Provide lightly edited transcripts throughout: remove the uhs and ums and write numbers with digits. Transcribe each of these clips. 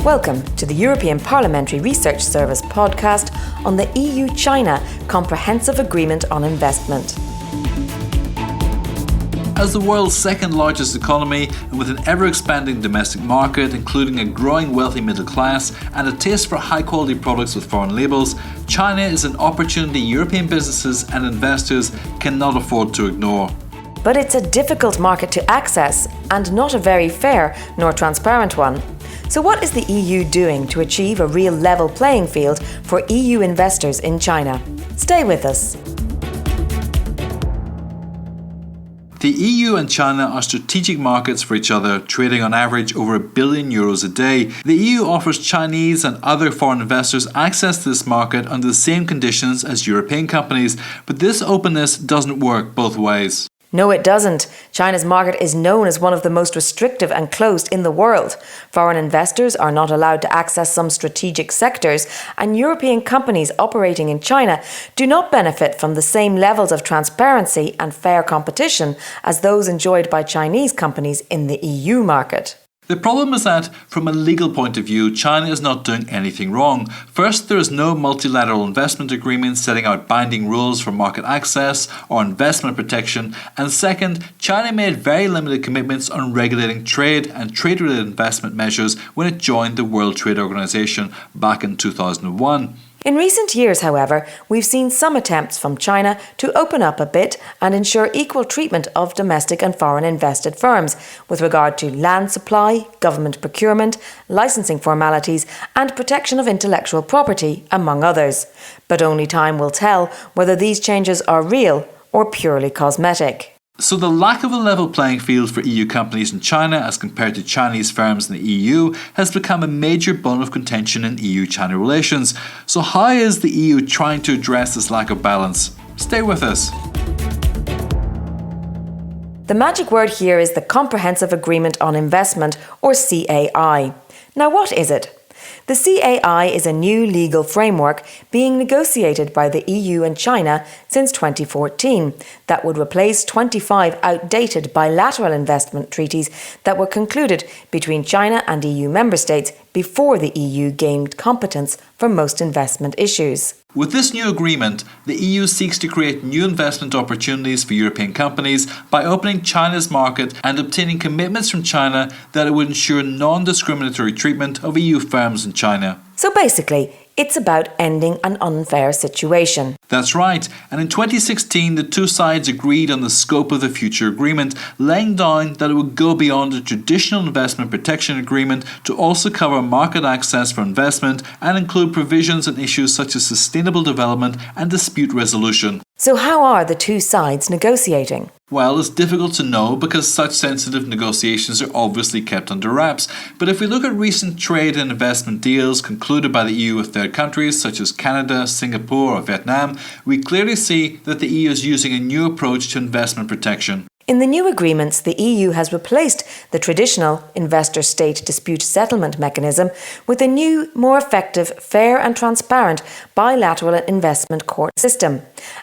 Welcome to the European Parliamentary Research Service podcast on the EU-China Comprehensive Agreement on Investment. As the world's second largest economy and with an ever-expanding domestic market, including a growing wealthy middle class and a taste for high-quality products with foreign labels, China is an opportunity European businesses and investors cannot afford to ignore. But it's a difficult market to access and not a very fair nor transparent one. So what is the EU doing to achieve a real level playing field for EU investors in China? Stay with us. The EU and China are strategic markets for each other, trading on average over €1 billion a day. The EU offers Chinese and other foreign investors access to this market under the same conditions as European companies, but this openness doesn't work both ways. No, it doesn't. China's market is known as one of the most restrictive and closed in the world. Foreign investors are not allowed to access some strategic sectors, and European companies operating in China do not benefit from the same levels of transparency and fair competition as those enjoyed by Chinese companies in the EU market. The problem is that, from a legal point of view, China is not doing anything wrong. First, there is no multilateral investment agreement setting out binding rules for market access or investment protection. And second, China made very limited commitments on regulating trade and trade-related investment measures when it joined the World Trade Organization back in 2001. In recent years, however, we've seen some attempts from China to open up a bit and ensure equal treatment of domestic and foreign invested firms with regard to land supply, government procurement, licensing formalities and protection of intellectual property, among others. But only time will tell whether these changes are real or purely cosmetic. So the lack of a level playing field for EU companies in China as compared to Chinese firms in the EU has become a major bone of contention in EU-China relations. So how is the EU trying to address this lack of balance? Stay with us. The magic word here is the Comprehensive Agreement on Investment, or CAI. Now what is it? The CAI is a new legal framework being negotiated by the EU and China since 2014 that would replace 25 outdated bilateral investment treaties that were concluded between China and EU member states before the EU gained competence for most investment issues. With this new agreement, the EU seeks to create new investment opportunities for European companies by opening China's market and obtaining commitments from China that it would ensure non-discriminatory treatment of EU firms in China. So basically, it's about ending an unfair situation. That's right, and in 2016 the two sides agreed on the scope of the future agreement, laying down that it would go beyond a traditional investment protection agreement to also cover market access for investment and include provisions on issues such as sustainable development and dispute resolution. So how are the two sides negotiating? Well, it's difficult to know because such sensitive negotiations are obviously kept under wraps. But if we look at recent trade and investment deals concluded by the EU with third countries such as Canada, Singapore or Vietnam, we clearly see that the EU is using a new approach to investment protection. In the new agreements, the EU has replaced the traditional investor-state dispute settlement mechanism with a new, more effective, fair and transparent bilateral investment court system.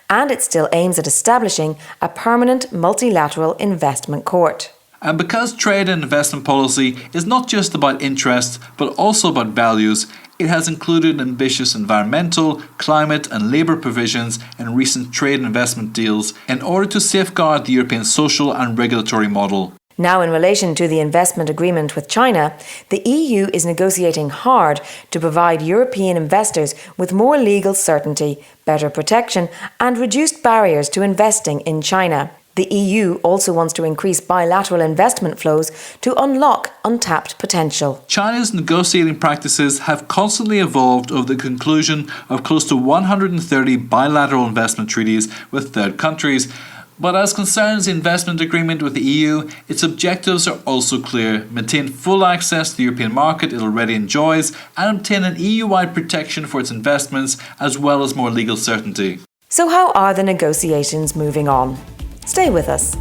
And it still aims at establishing a permanent multilateral investment court. And because trade and investment policy is not just about interests but also about values, it has included ambitious environmental, climate and labour provisions in recent trade and investment deals in order to safeguard the European social and regulatory model. Now, in relation to the investment agreement with China, the EU is negotiating hard to provide European investors with more legal certainty, better protection and reduced barriers to investing in China. The EU also wants to increase bilateral investment flows to unlock untapped potential. China's negotiating practices have constantly evolved over the conclusion of close to 130 bilateral investment treaties with third countries. But as concerns the investment agreement with the EU, its objectives are also clear: maintain full access to the European market it already enjoys and obtain an EU-wide protection for its investments as well as more legal certainty. So how are the negotiations moving on? Stay with us.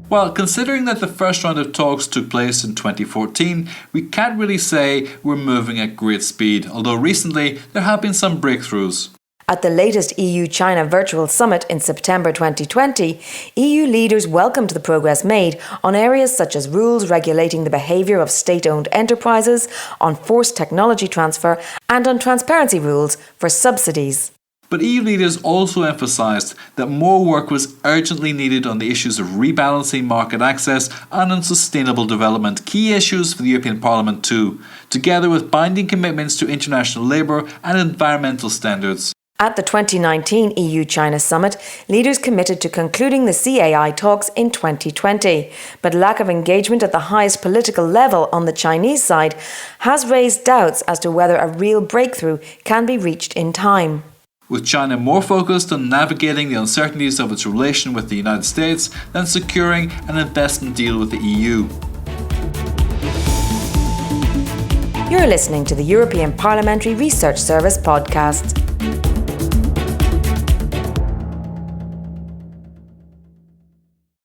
Well, considering that the first round of talks took place in 2014, we can't really say we're moving at great speed, although recently there have been some breakthroughs. At the latest EU-China Virtual Summit in September 2020, EU leaders welcomed the progress made on areas such as rules regulating the behaviour of state-owned enterprises, on forced technology transfer and on transparency rules for subsidies. But EU leaders also emphasised that more work was urgently needed on the issues of rebalancing market access and on sustainable development, key issues for the European Parliament too, together with binding commitments to international labour and environmental standards. At the 2019 EU-China Summit, leaders committed to concluding the CAI talks in 2020, but lack of engagement at the highest political level on the Chinese side has raised doubts as to whether a real breakthrough can be reached in time. With China more focused on navigating the uncertainties of its relation with the United States than securing an investment deal with the EU. You're listening to the European Parliamentary Research Service podcast.